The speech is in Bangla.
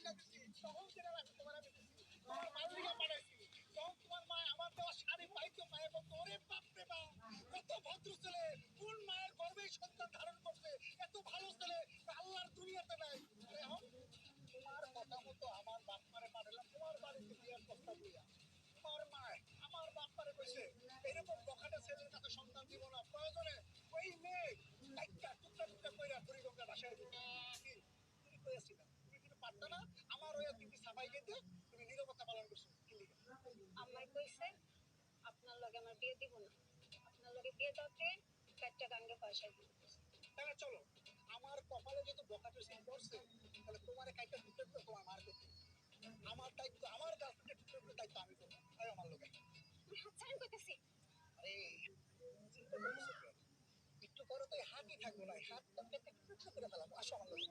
পয়সা দিচ্ছি তখন সেটা রাখতে তোমার আমি তোমার মালিকা পাঠাইছি তখন তোমার মা আমার দেওয়া শাড়ি পাইতো পায়ে বলতো ওরে বাপরে বাপ কত ভদ্র ছেলে কোন মায়ের গর্ভে সন্তান ধারণ করছে এত ভালো ছেলে আল্লাহর দুনিয়াতে নাই এখন তোমার কথা মতো আমার বাপ মারে পাঠালাম তোমার বাড়িতে বিয়ার প্রস্তাব দিয়া তোমার মা আমার বাপ মারে কইছে এরকম বখাটা ছেলের কাছে সন্তান দিব না প্রয়োজনে ওই মেয়ে একটা টুকটা টুকটা কইরা বুড়িগঙ্গা বাসায় দিবে তুমি কইয়াছিলা তুমি কিন্তু পারতা না আমার ওই তুমি সাফাই গেতে তুমি নিরবতা পালন করছো কি লিখে আমায় কইছে আপনার লগে আমার বিয়ে দিব না আপনার লগে বিয়ে দাওতে একটা গাঙ্গে পয়সা দিব তাহলে চলো আমার কপালে যেহেতু বকাটো সিল করছে তাহলে তোমার কাইটা টুকটা টুকটা তোমার মার করতে আমার দায়িত্ব আমার গার্লফ্রেন্ডের টুকটা টুকটা দায়িত্ব আমি করবো আর আমার লোকে আমি হাত ছাড়েন কইতেছি আরে চিন্তা করতেছো কেন? একটু পরে তো এই হাতই থাকবো না হাতটা পেটে টুকরো করে ফেলাবো আসো আমার লোকে